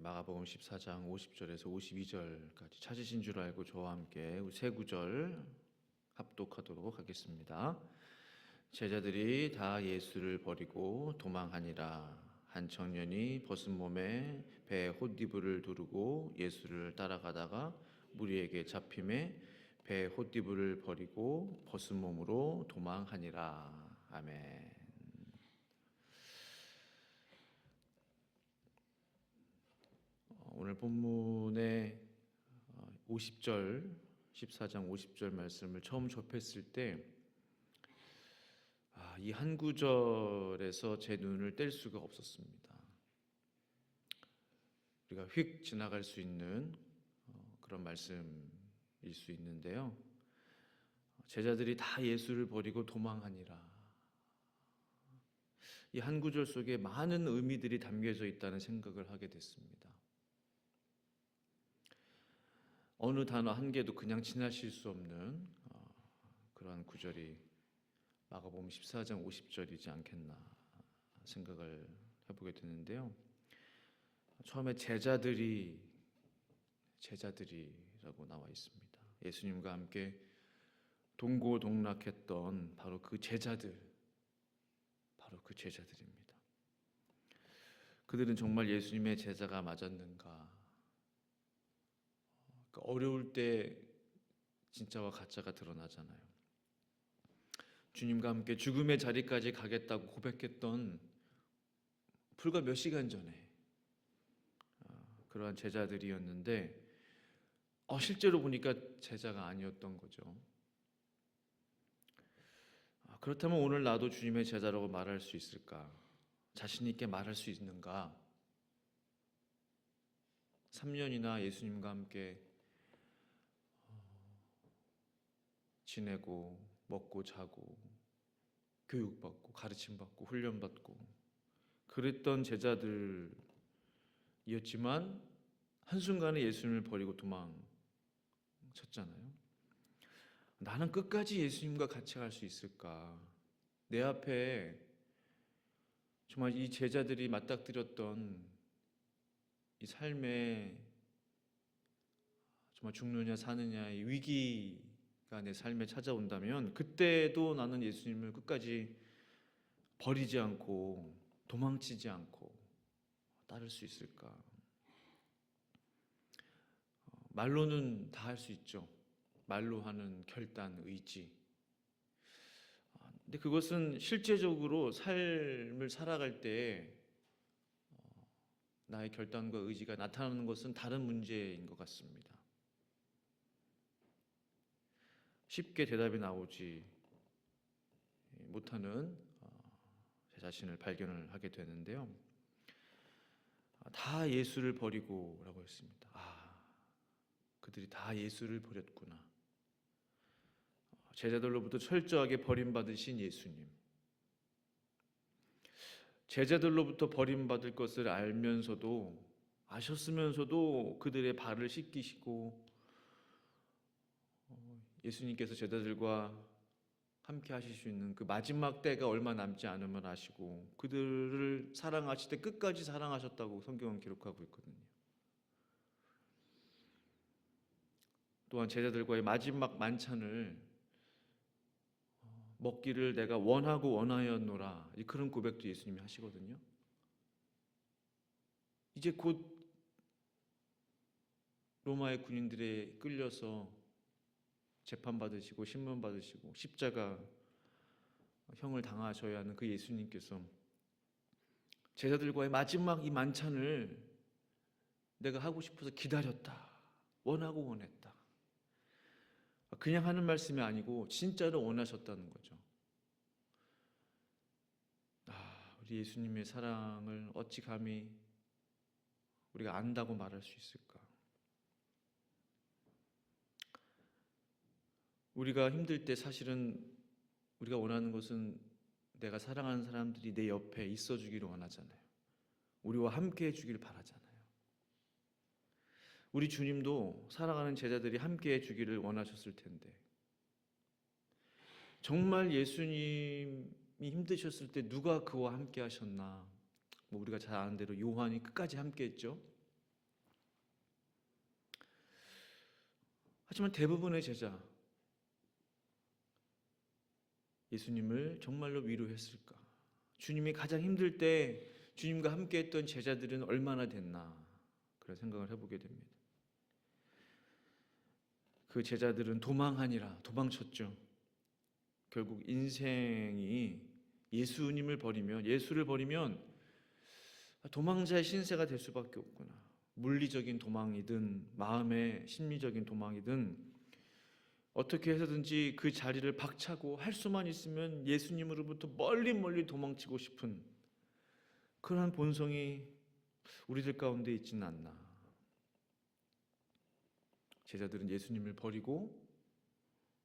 마가복음 14장 50절에서 52절까지 찾으신 줄 알고 저와 함께 세 구절 합독하도록 하겠습니다. 제자들이 다 예수를 버리고 도망하니라. 한 청년이 벗은 몸에 배에 홑디브를 두르고 예수를 따라가다가 무리에게 잡힘에 배에 홑디브를 버리고 벗은 몸으로 도망하니라. 아멘. 오늘 본문의 50절, 14장 50절 말씀을 처음 접했을 때 이 한 구절에서 제 눈을 뗄 수가 없었습니다. 우리가 휙 지나갈 수 있는 그런 말씀일 수 있는데요. 제자들이 다 예수를 버리고 도망하니라. 이 한 구절 속에 많은 의미들이 담겨져 있다는 생각을 하게 됐습니다. 어느 단어 한 개도 그냥 지나칠 수 없는 그러한 구절이 마가복음 14장 50절이지 않겠나 생각을 해보게 되는데요. 처음에 제자들이라고 나와 있습니다. 예수님과 함께 동고동락했던 바로 그 제자들입니다. 그들은 정말 예수님의 제자가 맞았는가? 어려울 때 진짜와 가짜가 드러나잖아요. 주님과 함께 죽음의 자리까지 가겠다고 고백했던 불과 몇 시간 전에 그러한 제자들이었는데 실제로 보니까 제자가 아니었던 거죠. 그렇다면 오늘 나도 주님의 제자라고 말할 수 있을까? 자신 있게 말할 수 있는가? 3년이나 예수님과 함께 지내고 먹고 자고 교육받고 가르침받고 훈련받고 그랬던 제자들이었지만 한순간에 예수님을 버리고 도망쳤잖아요. 나는 끝까지 예수님과 같이 갈 수 있을까? 내 앞에 정말 이 제자들이 맞닥뜨렸던 이 삶의 정말 죽느냐 사느냐의 위기가 내 삶에 찾아온다면 그때도 나는 예수님을 끝까지 버리지 않고 도망치지 않고 따를 수 있을까? 말로는 다 할 수 있죠. 말로 하는 결단, 의지. 근데 그것은 실제적으로 삶을 살아갈 때 나의 결단과 의지가 나타나는 것은 다른 문제인 것 같습니다. 쉽게 대답이 나오지 못하는 제 자신을 발견을 하게 되는데요. 다 예수를 버리고 라고 했습니다. 그들이 다 예수를 버렸구나. 제자들로부터 철저하게 버림받으신 예수님. 제자들로부터 버림받을 것을 아셨으면서도 그들의 발을 씻기시고 예수님께서 제자들과 함께 하실 수 있는 그 마지막 때가 얼마 남지 않음을 아시고 그들을 사랑하실 때 끝까지 사랑하셨다고 성경은 기록하고 있거든요. 또한 제자들과의 마지막 만찬을 먹기를 내가 원하고 원하였노라, 그런 고백도 예수님이 하시거든요. 이제 곧 로마의 군인들에 끌려서 재판받으시고 신문받으시고 십자가 형을 당하셔야 하는 그 예수님께서 제자들과의 마지막 이 만찬을 내가 하고 싶어서 기다렸다, 원하고 원했다. 그냥 하는 말씀이 아니고 진짜로 원하셨다는 거죠. 우리 예수님의 사랑을 어찌 감히 우리가 안다고 말할 수 있을까? 우리가 힘들 때 사실은 우리가 원하는 것은 내가 사랑하는 사람들이 내 옆에 있어 주기를 원하잖아요. 우리와 함께 해 주기를 바라잖아요. 우리 주님도 사랑하는 제자들이 함께 해 주기를 원하셨을 텐데 정말 예수님이 힘드셨을 때 누가 그와 함께 하셨나? 우리가 잘 아는 대로 요한이 끝까지 함께 했죠. 하지만 대부분의 제자, 예수님을 정말로 위로했을까? 주님이 가장 힘들 때 주님과 함께 했던 제자들은 얼마나 됐나? 그런 생각을 해보게 됩니다. 그 제자들은 도망하니라 도망쳤죠. 결국 인생이 예수를 버리면 도망자의 신세가 될 수밖에 없구나. 물리적인 도망이든 마음의 심리적인 도망이든 어떻게 해서든지 그 자리를 박차고 할 수만 있으면 예수님으로부터 멀리 멀리 도망치고 싶은 그러한 본성이 우리들 가운데 있지는 않나. 제자들은 예수님을 버리고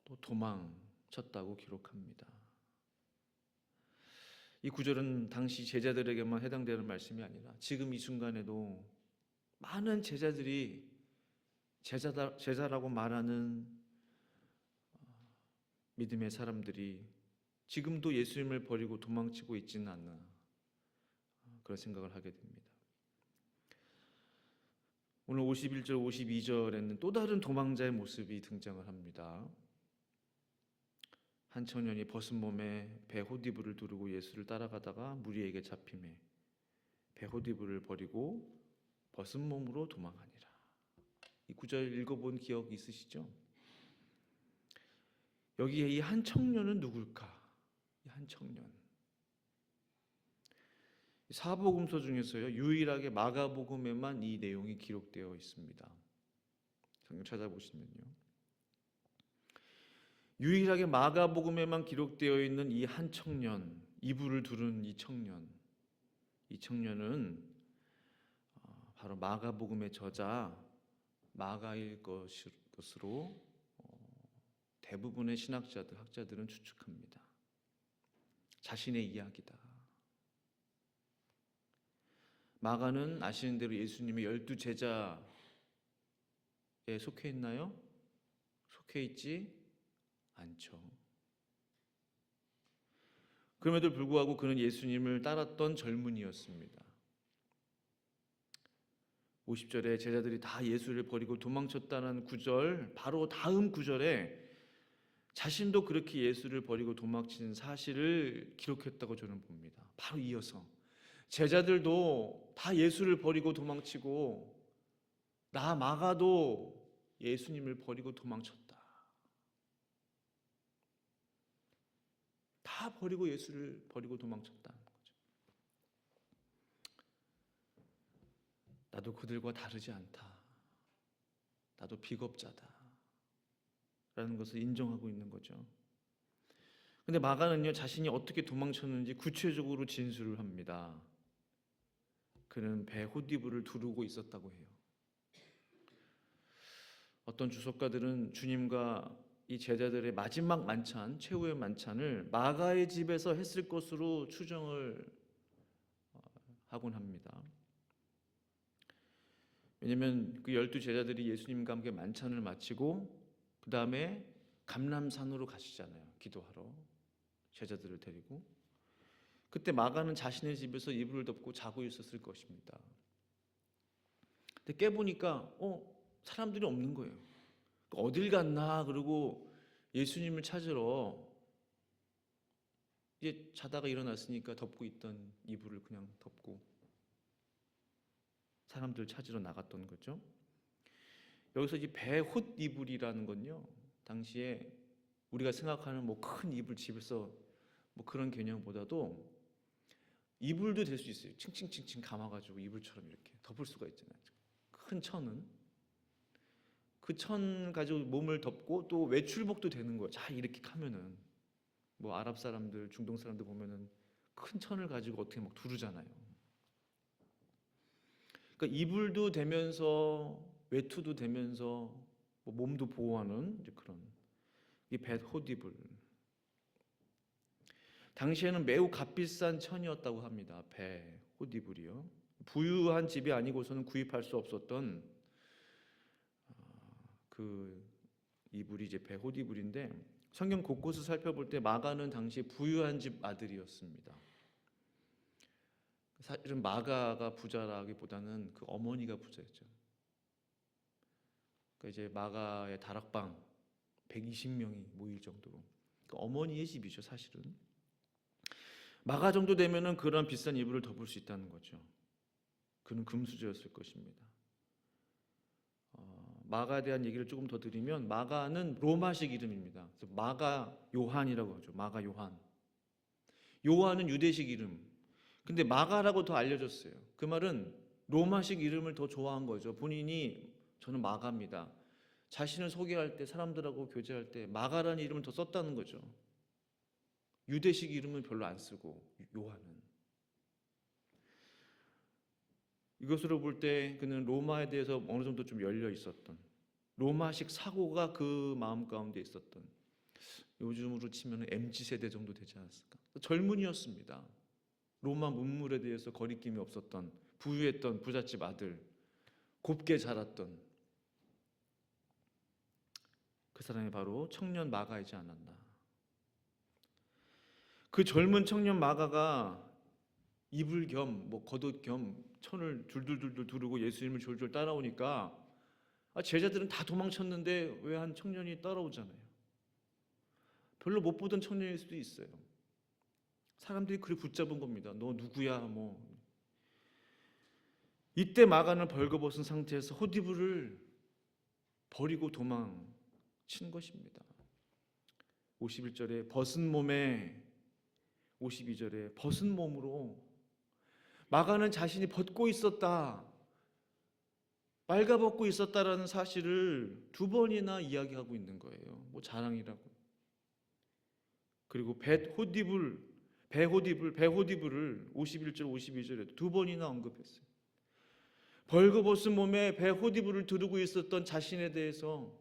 또 도망쳤다고 기록합니다. 이 구절은 당시 제자들에게만 해당되는 말씀이 아니라 지금 이 순간에도 많은 제자들이 제자라고 말하는 믿음의 사람들이 지금도 예수님을 버리고 도망치고 있지는 않나, 그런 생각을 하게 됩니다. 오늘 51절 52절에는 또 다른 도망자의 모습이 등장을 합니다. 한 청년이 벗은 몸에 배 호디브를 두르고 예수를 따라가다가 무리에게 잡히매 배 호디브를 버리고 벗은 몸으로 도망하니라. 이 구절 읽어본 기억 있으시죠? 여기에 이 한 청년은 누굴까? 이 한 청년. 사복음서 중에서요, 유일하게 마가복음에만 이 내용이 기록되어 있습니다. 성경 찾아보시면요, 유일하게 마가복음에만 기록되어 있는 이 한 청년, 이불을 두른 이 청년은 바로 마가복음의 저자 마가일 것으로 대부분의 학자들은 추측합니다. 자신의 이야기다. 마가는 아시는 대로 예수님의 12제자에 속해 있나요? 속해 있지 않죠. 그럼에도 불구하고 그는 예수님을 따랐던 젊은이였습니다. 50절에 제자들이 다 예수를 버리고 도망쳤다는 구절, 바로 다음 구절에 자신도 그렇게 예수를 버리고 도망친 사실을 기록했다고 저는 봅니다. 바로 이어서 제자들도 다 예수를 버리고 도망치고 나 마가도 예수님을 버리고 도망쳤다. 다 버리고 예수를 버리고 도망쳤다는 거죠. 나도 그들과 다르지 않다. 나도 비겁자다. 라는 것을 인정하고 있는 거죠. 근데 마가는요, 자신이 어떻게 도망쳤는지 구체적으로 진술을 합니다. 그는 배 호디브를 두르고 있었다고 해요. 어떤 주석가들은 주님과 이 제자들의 마지막 만찬, 최후의 만찬을 마가의 집에서 했을 것으로 추정을 하곤 합니다. 왜냐하면 그 12제자들이 예수님과 함께 만찬을 마치고 그 다음에 감람산으로 가시잖아요. 기도하러 제자들을 데리고. 그때 마가는 자신의 집에서 이불을 덮고 자고 있었을 것입니다. 근데 깨보니까 사람들이 없는 거예요. 어딜 갔나 그러고 예수님을 찾으러 이제 자다가 일어났으니까 덮고 있던 이불을 그냥 덮고 사람들 찾으러 나갔던 거죠. 여기서 이 배헛 이불이라는 건요, 당시에 우리가 생각하는 뭐 큰 이불 집에서 뭐 그런 개념보다도 이불도 될 수 있어요. 칭칭칭칭 감아가지고 이불처럼 이렇게 덮을 수가 있잖아요. 큰 천은 그 천 가지고 몸을 덮고 또 외출복도 되는 거예요. 자, 이렇게 하면은 뭐 아랍 사람들, 중동 사람들 보면은 큰 천을 가지고 어떻게 막 두르잖아요. 그러니까 이불도 되면서 외투도 되면서 뭐 몸도 보호하는 이제 그런 이 벳호디불. 당시에는 매우 값비싼 천이었다고 합니다. 벳호디불이요. 부유한 집이 아니고서는 구입할 수 없었던 그 이불이 이제 벳호디불인데, 성경 곳곳을 살펴볼 때 마가는 당시 부유한 집 아들이었습니다. 사실은 마가가 부자라기보다는 그 어머니가 부자였죠. 그러니까 이제 마가의 다락방 120명이 모일 정도로, 그러니까 어머니의 집이죠 사실은. 마가 정도 되면은 그런 비싼 이불을 덮을 수 있다는 거죠. 그는 금수저였을 것입니다. 마가에 대한 얘기를 조금 더 드리면, 마가는 로마식 이름입니다. 그래서 마가 요한이라고 하죠. 마가 요한. 요한은 유대식 이름. 근데 마가라고 더 알려졌어요. 그 말은 로마식 이름을 더 좋아한 거죠. 본인이 저는 마가입니다. 자신을 소개할 때, 사람들하고 교제할 때 마가라는 이름을 더 썼다는 거죠. 유대식 이름은 별로 안 쓰고, 요한은. 이것으로 볼 때 그는 로마에 대해서 어느 정도 좀 열려 있었던, 로마식 사고가 그 마음 가운데 있었던, 요즘으로 치면 MZ세대 정도 되지 않았을까. 젊은이였습니다. 로마 문물에 대해서 거리낌이 없었던, 부유했던 부잣집 아들, 곱게 자랐던 그 사람이 바로 청년 마가이지 않았나. 그 젊은 청년 마가가 이불 겸 겉옷 겸 천을 둘둘둘둘 두르고 예수님을 졸졸 따라오니까 제자들은 다 도망쳤는데 왜 한 청년이 따라오잖아요. 별로 못 보던 청년일 수도 있어요. 사람들이 그를 붙잡은 겁니다. 너 누구야? 이때 마가는 벌거벗은 상태에서 헛이불을 버리고 도망친 것입니다. 51절에 벗은 몸에, 52절에 벗은 몸으로, 마가는 자신이 벗고 있었다, 빨가벗고 있었다라는 사실을 두 번이나 이야기하고 있는 거예요. 자랑이라고. 그리고 배옷이불을 51절 52절에 두 번이나 언급했어요. 벌거벗은 몸에 배옷이불을 두르고 있었던 자신에 대해서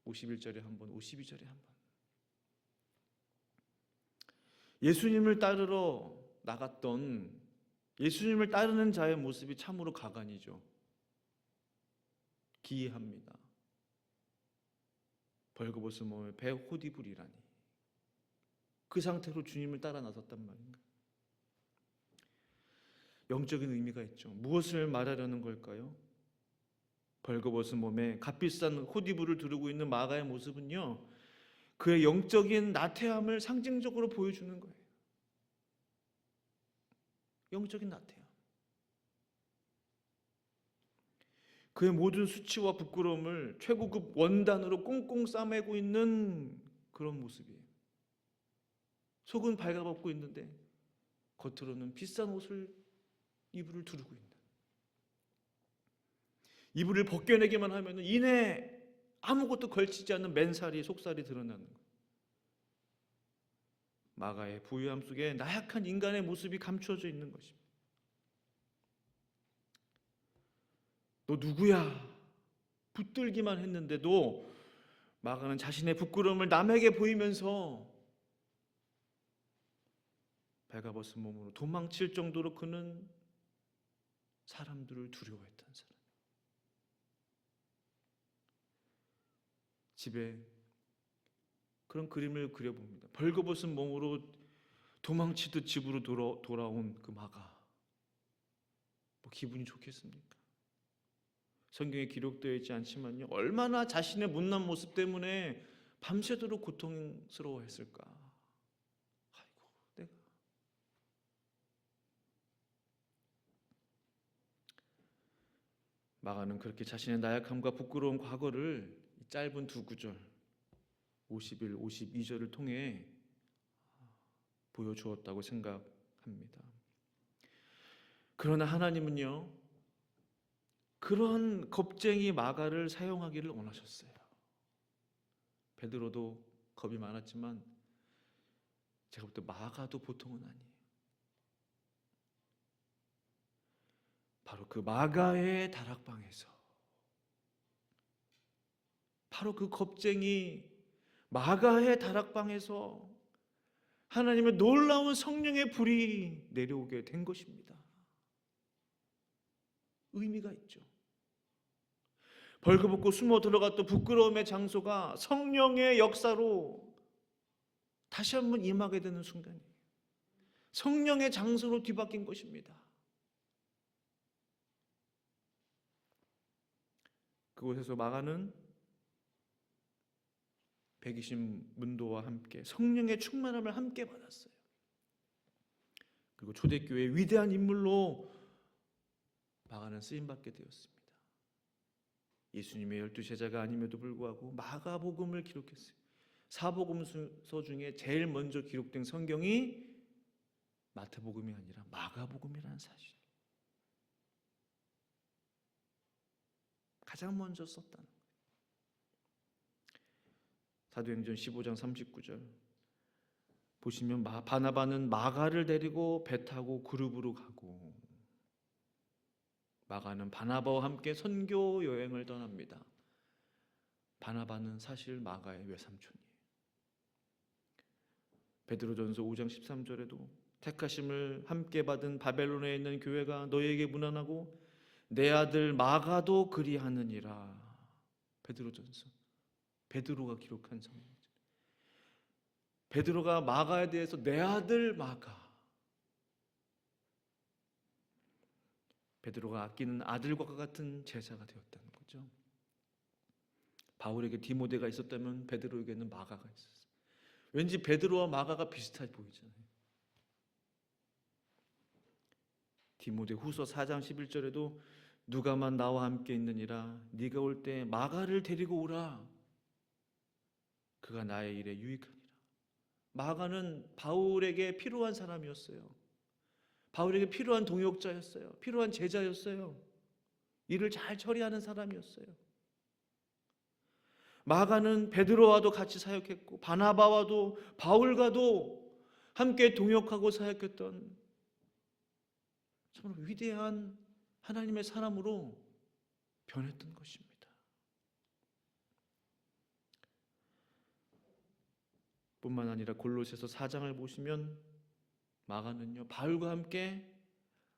51절에 한 번, 52절에 한 번. 예수님을 따르러 나갔던, 예수님을 따르는 자의 모습이 참으로 가관이죠. 기이합니다. 벌거벗은 몸에 배옷이불이라니. 그 상태로 주님을 따라 나섰단 말인가. 영적인 의미가 있죠. 무엇을 말하려는 걸까요? 벌거벗은 몸에 값비싼 헛이불을 두르고 있는 마가의 모습은요, 그의 영적인 나태함을 상징적으로 보여주는 거예요. 영적인 나태함. 그의 모든 수치와 부끄러움을 최고급 원단으로 꽁꽁 싸매고 있는 그런 모습이에요. 속은 발가벗고 있는데 겉으로는 비싼 옷을, 이불을 두르고 있는. 이불을 벗겨내기만 하면 이내 아무것도 걸치지 않는 맨살이, 속살이 드러나는 거예요. 마가의 부유함 속에 나약한 인간의 모습이 감추어져 있는 것입니다. 너 누구야? 붙들기만 했는데도 마가는 자신의 부끄러움을 남에게 보이면서 발가벗은 몸으로 도망칠 정도로 그는 사람들을 두려워했던 사람. 집에 그런 그림을 그려봅니다. 벌거벗은 몸으로 도망치듯 집으로 돌아온 그 마가, 기분이 좋겠습니까? 성경에 기록되어 있지 않지만요, 얼마나 자신의 못난 모습 때문에 밤새도록 고통스러워했을까. 아이고, 내가. 마가는 그렇게 자신의 나약함과 부끄러운 과거를 짧은 두 구절 51, 52절을 통해 보여주었다고 생각합니다. 그러나 하나님은요, 그런 겁쟁이 마가를 사용하기를 원하셨어요. 베드로도 겁이 많았지만 제가 볼 때 마가도 보통은 아니에요. 바로 그 마가의 다락방에서, 바로 그 겁쟁이 마가의 다락방에서 하나님의 놀라운 성령의 불이 내려오게 된 것입니다. 의미가 있죠. 벌거벗고 숨어 들어갔던 부끄러움의 장소가 성령의 역사로 다시 한번 임하게 되는 순간이에요. 성령의 장소로 뒤바뀐 것입니다. 그곳에서 마가는 120 문도와 함께 성령의 충만함을 함께 받았어요. 그리고 초대교회의 위대한 인물로 마가는 쓰임받게 되었습니다. 예수님의 12 제자가 아님에도 불구하고 마가복음을 기록했어요. 사복음서 중에 제일 먼저 기록된 성경이 마태복음이 아니라 마가복음이라는 사실. 가장 먼저 썼다는 거예요. 사도행전 15장 39절 보시면 바나바는 마가를 데리고 배 타고 그룹으로 가고, 마가는 바나바와 함께 선교 여행을 떠납니다. 바나바는 사실 마가의 외삼촌이에요. 베드로전서 5장 13절에도 택하심을 함께 받은 바벨론에 있는 교회가 너희에게 문안하고 내 아들 마가도 그리하느니라. 베드로전서, 베드로가 기록한 성경이죠. 베드로가 마가에 대해서 내 아들 마가, 베드로가 아끼는 아들과 같은 제자가 되었다는 거죠. 바울에게 디모데가 있었다면 베드로에게는 마가가 있었어요. 왠지 베드로와 마가가 비슷해 보이잖아요. 디모데 후서 4장 11절에도 누가만 나와 함께 있느니라 네가 올 때 마가를 데리고 오라. 그가 나의 일에 유익하니라. 마가는 바울에게 필요한 사람이었어요. 바울에게 필요한 동역자였어요. 필요한 제자였어요. 일을 잘 처리하는 사람이었어요. 마가는 베드로와도 같이 사역했고 바나바와도 바울과도 함께 동역하고 사역했던 정말 위대한 하나님의 사람으로 변했던 것입니다. 뿐만 아니라 골로새서 4장을 보시면 마가는요, 바울과 함께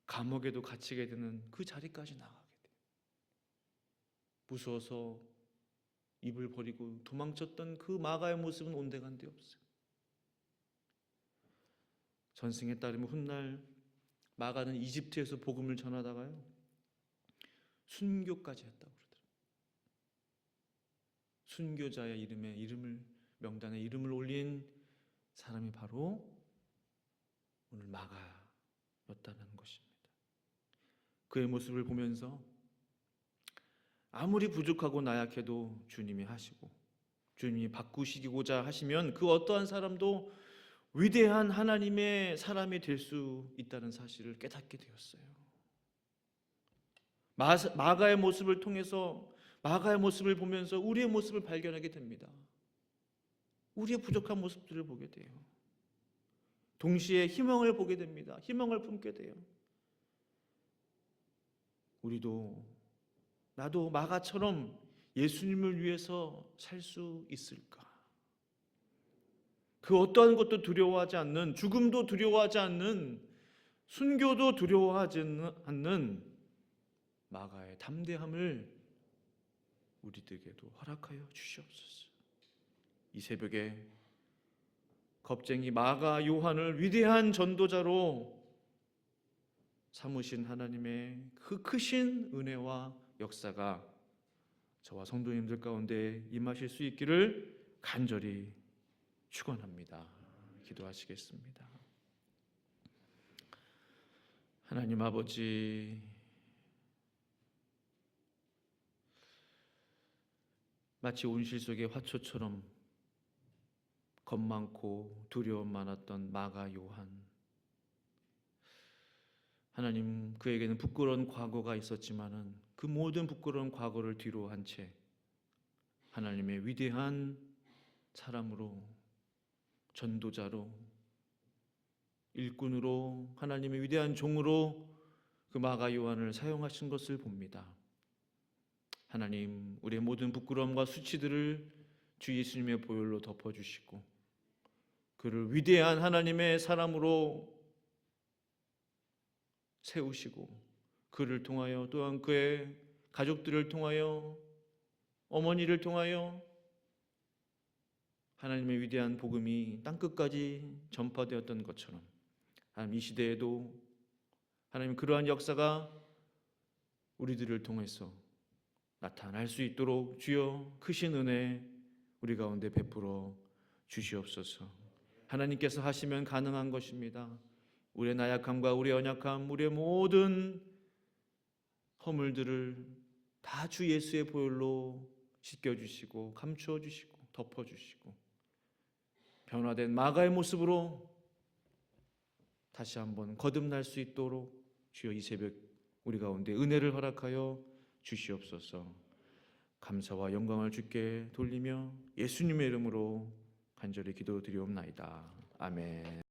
감옥에도 갇히게 되는 그 자리까지 나가게 돼요. 무서워서 입을 버리고 도망쳤던 그 마가의 모습은 온데간데 없어요. 전승에 따르면 훗날 마가는 이집트에서 복음을 전하다가요 순교까지 했다고 그러더라고요. 순교자의 명단에 이름을 올린 사람이 바로 오늘 마가였다는 것입니다. 그의 모습을 보면서 아무리 부족하고 나약해도 주님이 하시고 주님이 바꾸시고자 하시면 그 어떠한 사람도 위대한 하나님의 사람이 될 수 있다는 사실을 깨닫게 되었어요. 마가의 모습을 통해서, 마가의 모습을 보면서 우리의 모습을 발견하게 됩니다. 우리의 부족한 모습들을 보게 돼요. 동시에 희망을 보게 됩니다. 희망을 품게 돼요. 나도 마가처럼 예수님을 위해서 살 수 있을까? 그 어떠한 것도 두려워하지 않는, 죽음도 두려워하지 않는, 순교도 두려워하지 않는 마가의 담대함을 우리들에게도 허락하여 주시옵소서. 이 새벽에 겁쟁이 마가 요한을 위대한 전도자로 삼으신 하나님의 그 크신 은혜와 역사가 저와 성도님들 가운데 임하실 수 있기를 간절히 축원합니다. 기도하시겠습니다. 하나님 아버지, 마치 온실 속의 화초처럼 겁 많고 두려움 많았던 마가 요한, 하나님, 그에게는 부끄러운 과거가 있었지만은 그 모든 부끄러운 과거를 뒤로 한 채 하나님의 위대한 사람으로, 전도자로, 일꾼으로, 하나님의 위대한 종으로 그 마가 요한을 사용하신 것을 봅니다. 하나님, 우리의 모든 부끄러움과 수치들을 주 예수님의 보혈로 덮어주시고 그를 위대한 하나님의 사람으로 세우시고 그를 통하여 또한 그의 가족들을 통하여 어머니를 통하여 하나님의 위대한 복음이 땅끝까지 전파되었던 것처럼 하나님, 이 시대에도 하나님 그러한 역사가 우리들을 통해서 나타날 수 있도록 주여 크신 은혜 우리 가운데 베풀어 주시옵소서. 하나님께서 하시면 가능한 것입니다. 우리의 나약함과 우리의 연약함, 우리의 모든 허물들을 다 주 예수의 보혈로 씻겨주시고 감추어주시고 덮어주시고 변화된 마가의 모습으로 다시 한번 거듭날 수 있도록 주여 이 새벽 우리 가운데 은혜를 허락하여 주시옵소서. 감사와 영광을 주께 돌리며 예수님의 이름으로 간절히 기도드리옵나이다. 아멘.